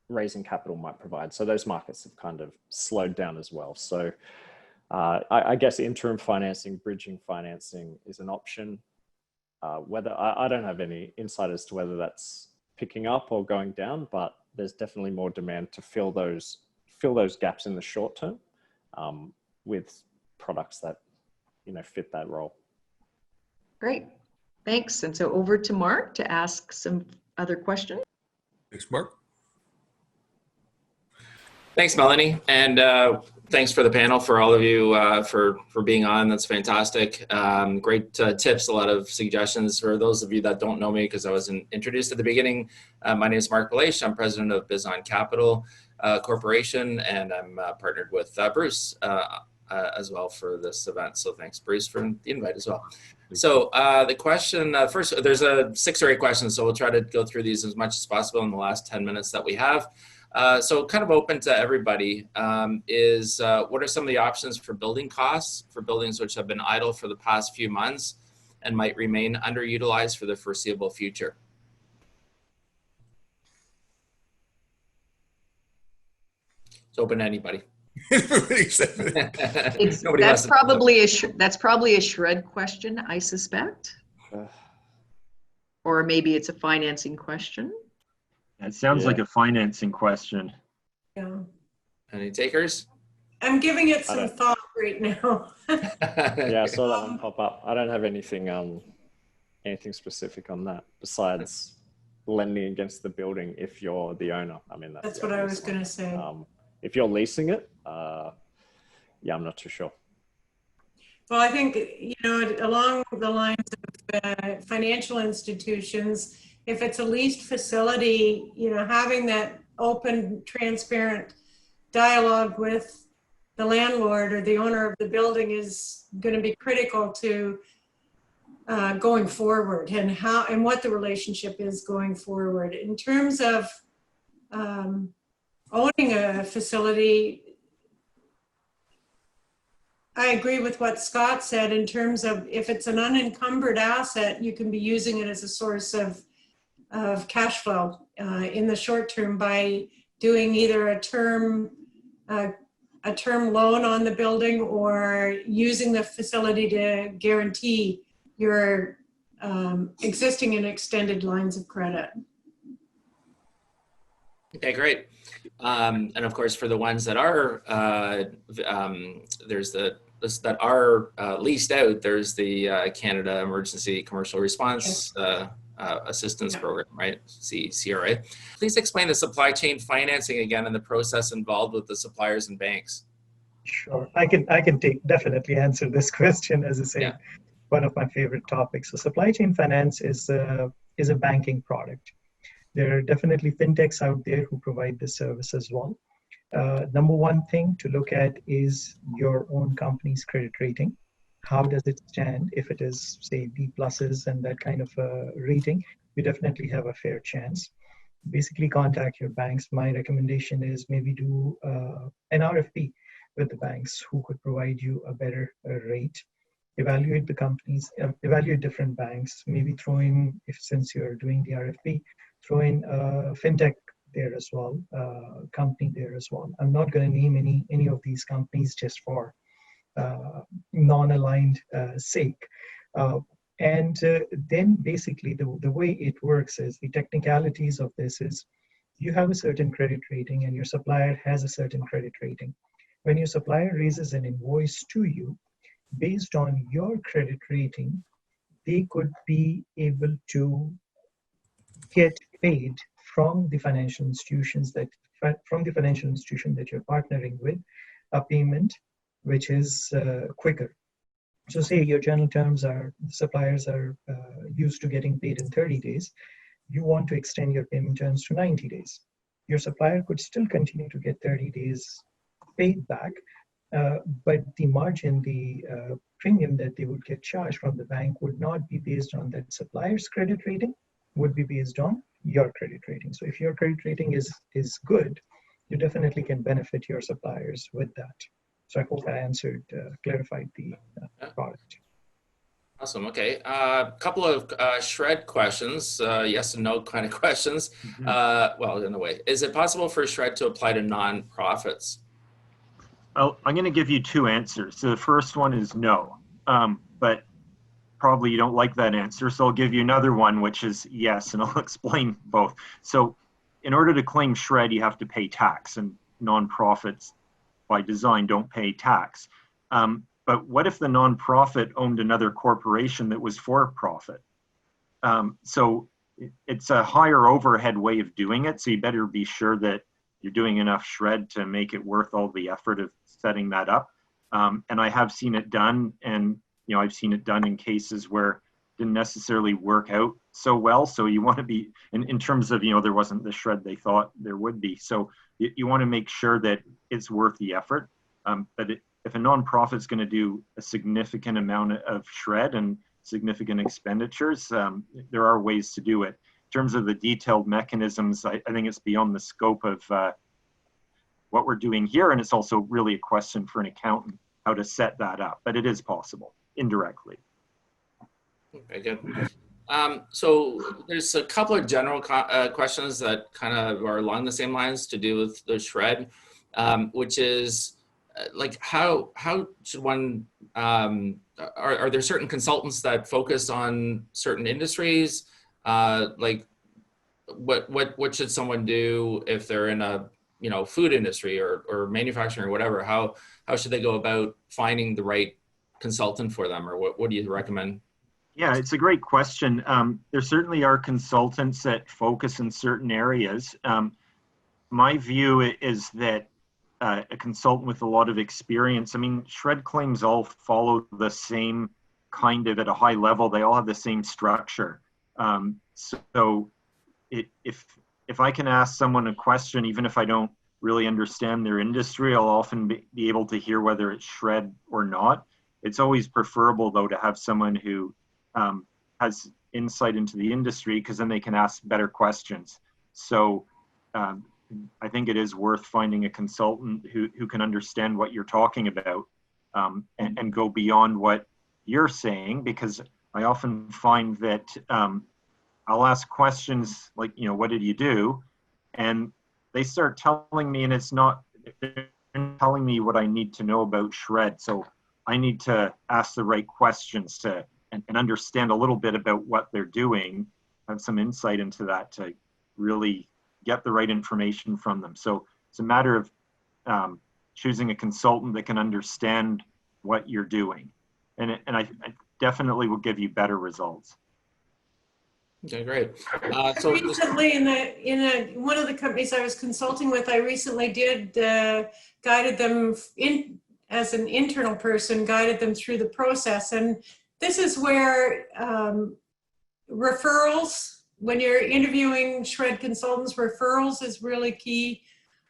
S4: raising capital might provide. So those markets have kind of slowed down as well. So I guess interim financing, bridging financing is an option. Whether I don't have any insight as to whether that's picking up or going down, but there's definitely more demand to fill those gaps in the short term with products that, you know, fit that role.
S6: Great, thanks. And so over to Mark to ask some other questions.
S1: Thanks, Mark.
S7: Thanks, Melanie, and thanks for the panel, for all of you for being on. That's fantastic. Great tips, a lot of suggestions. For those of you that don't know me, because I wasn't introduced at the beginning, my name is Mark Belache. I'm president of BizOn Capital Corporation, and I'm partnered with Bruce as well for this event. So thanks, Bruce, for the invite as well. So the question, first, there's 6 or 8 questions, so we'll try to go through these as much as possible in the last 10 minutes that we have. So kind of open to everybody is what are some of the options for building costs for buildings which have been idle for the past few months and might remain underutilized for the foreseeable future? It's open to anybody.
S6: That's probably a SR&ED question, I suspect. Or maybe it's a financing question.
S5: It sounds like a financing question.
S2: Yeah,
S7: Any takers?
S2: I'm giving it some thought right now.
S4: Yeah, I saw that one pop up. I don't have anything specific on that besides lending against the building if you're the owner. I mean,
S2: That's
S4: the
S2: what I
S4: obvious
S2: was going to say.
S4: if you're leasing it, yeah, I'm not too sure.
S2: Well, I think, along the lines of financial institutions, if it's a leased facility, having that open, transparent dialogue with the landlord or the owner of the building is going to be critical to going forward, and what the relationship is going forward. In terms of owning a facility, I agree with what Scott said in terms of if it's an unencumbered asset, you can be using it as a source of cash flow in the short term by doing either a term loan on the building or using the facility to guarantee your existing and extended lines of credit.
S7: Okay, great. And of course, for the ones that are that are leased out, there's the Canada Emergency Commercial Response Assistance Program, right? CRA. Please explain the supply chain financing again and the process involved with the suppliers and banks.
S3: Sure, I can definitely answer this question. As I say, one of my favorite topics. So supply chain finance is a banking product. There are definitely fintechs out there who provide this service as well. Number one thing to look at is your own company's credit rating. How does it stand? If it is, say, B pluses and that kind of rating, you definitely have a fair chance. Basically, contact your banks. My recommendation is maybe do an RFP with the banks who could provide you a better rate. Evaluate the companies, evaluate different banks, maybe throw in, since you're doing the RFP, throw in fintech there as well, company there as well. I'm not going to name any of these companies just for non-aligned sake. And then basically the way it works is, the technicalities of this is, you have a certain credit rating and your supplier has a certain credit rating. When your supplier raises an invoice to you, based on your credit rating, they could be able to get paid from the financial institution that you're partnering with, a payment which is quicker. So say your general terms are, suppliers are used to getting paid in 30 days. You want to extend your payment terms to 90 days. Your supplier could still continue to get 30 days paid back, but the margin, the premium that they would get charged from the bank would not be based on that supplier's credit rating, would be based on your credit rating. So if your credit rating is good, you definitely can benefit your suppliers with that. So I hope I clarified the product.
S7: Awesome. Okay. Couple of SR&ED questions, yes and no kind of questions. Well, in a way, is it possible for SR&ED to apply to nonprofits?
S5: Well, I'm going to give you two answers. So the first one is no, but probably you don't like that answer. So I'll give you another one, which is yes, and I'll explain both. So in order to claim SR&ED, you have to pay tax, and nonprofits by design don't pay tax. But what if the nonprofit owned another corporation that was for profit? So it's a higher overhead way of doing it. So you better be sure that you're doing enough SR&ED to make it worth all the effort of setting that up. And I have seen it done, and I've seen it done in cases where it didn't necessarily work out so well. So you want to be, in terms of, there wasn't the SR&ED they thought there would be. So you want to make sure that it's worth the effort. But if a nonprofit is going to do a significant amount of SR&ED and significant expenditures, there are ways to do it. In terms of the detailed mechanisms, I think it's beyond the scope of what we're doing here. And it's also really a question for an accountant, how to set that up. But it is possible, indirectly.
S7: Very good. So there's a couple of general questions that kind of are along the same lines to do with the SR&ED, which is like how should one, are there certain consultants that focus on certain industries? Like what should someone do if they're in a food industry or manufacturing or whatever? How should they go about finding the right consultant for them, or what do you recommend?
S5: Yeah, it's a great question. There certainly are consultants that focus in certain areas. My view is that a consultant with a lot of experience, I mean, shred claims all follow the same kind of at a high level. They all have the same structure. So if I can ask someone a question, even if I don't really understand their industry, I'll often be able to hear whether it's shred or not. It's always preferable, though, to have someone who has insight into the industry, because then they can ask better questions. So I think it is worth finding a consultant who can understand what you're talking about and go beyond what you're saying, because I often find that I'll ask questions like, what did you do? And they start telling me, and they're telling me what I need to know about shred. So I need to ask the right questions and understand a little bit about what they're doing, have some insight into that to really get the right information from them. So it's a matter of choosing a consultant that can understand what you're doing. And I definitely will give you better results.
S7: Okay, great.
S2: Recently, in one of the companies I was consulting with, I recently guided them as an internal person, guided them through the process. And this is where referrals, when you're interviewing shred consultants, referrals is really key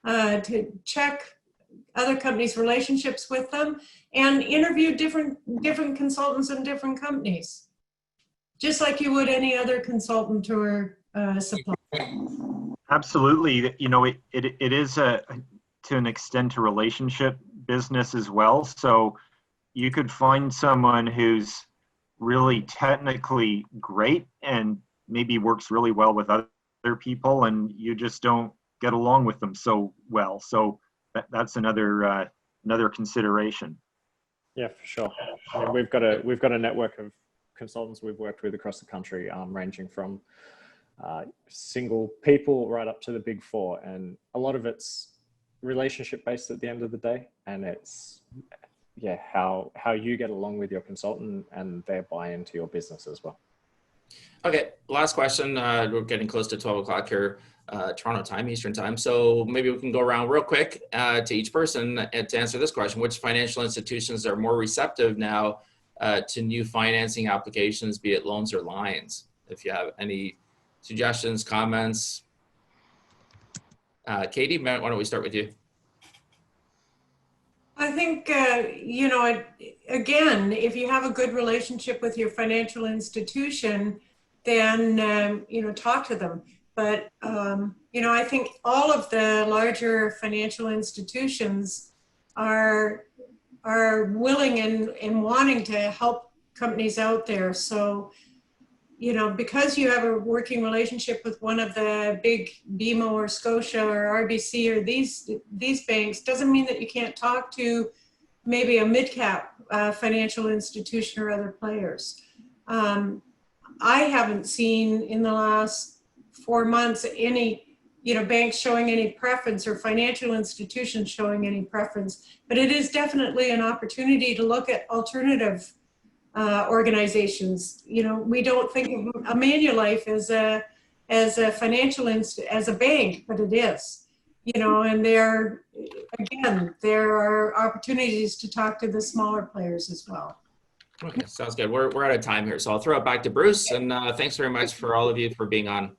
S2: to check other companies' relationships with them and interview different consultants in different companies, just like you would any other consultant or supplier.
S5: Absolutely. It is to an extent a relationship business as well. So you could find someone who's really technically great and maybe works really well with other people, and you just don't get along with them so well. So that's another consideration.
S4: Yeah, for sure. I mean, we've got a network of consultants we've worked with across the country, ranging from single people right up to the big four, and a lot of it's relationship based at the end of the day, and it's how you get along with your consultant and their buy-in to your business as well.
S7: Okay, last question. We're getting close to 12 o'clock here, Toronto time, Eastern time. So maybe we can go around real quick to each person to answer this question. Which financial institutions are more receptive now to new financing applications, be it loans or lines? If you have any suggestions, comments. Katie, why don't we start with you?
S2: I think, again, if you have a good relationship with your financial institution, then, talk to them. But, I think all of the larger financial institutions are willing and wanting to help companies out there. So, because you have a working relationship with one of the big BMO or Scotia or RBC or these banks doesn't mean that you can't talk to maybe a mid-cap financial institution or other players. I haven't seen in the last 4 months any, banks showing any preference or financial institutions showing any preference, but it is definitely an opportunity to look at alternative organizations. We don't think of a Manulife as a financial as a bank, but it is. And there are opportunities to talk to the smaller players as well.
S7: Okay, sounds good. We're out of time here, so I'll throw it back to Bruce. And thanks very much for all of you for being on.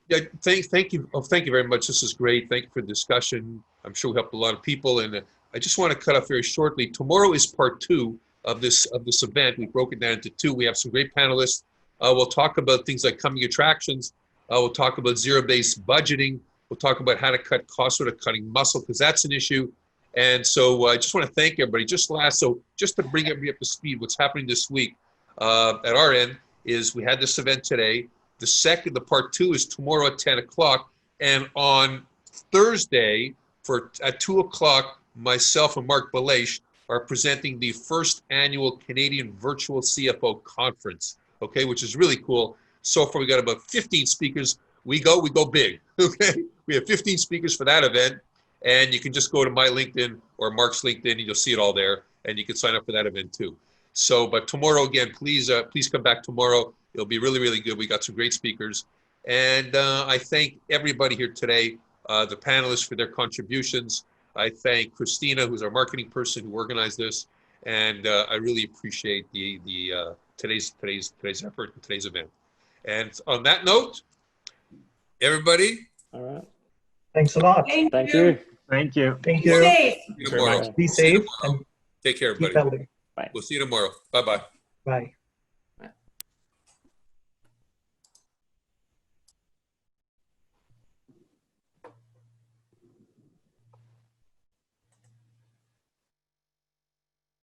S1: Yeah, thank you. Oh, thank you very much. This is great. Thank you for the discussion. I'm sure we helped a lot of people. And I just want to cut off very shortly. Tomorrow is part 2 of this event. We broke it down into 2. We have some great panelists. We'll talk about things like coming attractions. We'll talk about zero-based budgeting. We'll talk about how to cut costs without cutting muscle, because that's an issue. And so I just want to thank everybody. Just to bring everybody up to speed, what's happening this week at our end is we had this event today. The part 2 is tomorrow at 10 o'clock. And on Thursday at 2 o'clock, myself and Mark Balaish are presenting the first annual Canadian Virtual CFO Conference, okay, which is really cool. So far, we got about 15 speakers. We go big, okay? We have 15 speakers for that event, and you can just go to my LinkedIn or Mark's LinkedIn, and you'll see it all there, and you can sign up for that event too. So, but tomorrow again, please come back tomorrow. It'll be really, really good. We got some great speakers. And I thank everybody here today, the panelists for their contributions. I thank Christina, who's our marketing person who organized this. And I really appreciate today's effort and today's event. And on that note, everybody,
S4: All right.
S3: Thanks a lot.
S4: Thank you.
S5: Thank you.
S3: Thank
S2: Be
S3: you.
S2: safe.
S1: see you tomorrow.
S3: Be
S1: See you
S3: safe
S1: tomorrow.
S3: and
S1: Take care,
S3: keep
S1: everybody.
S3: healthy.
S1: We'll see you tomorrow. Bye-bye.
S3: Bye.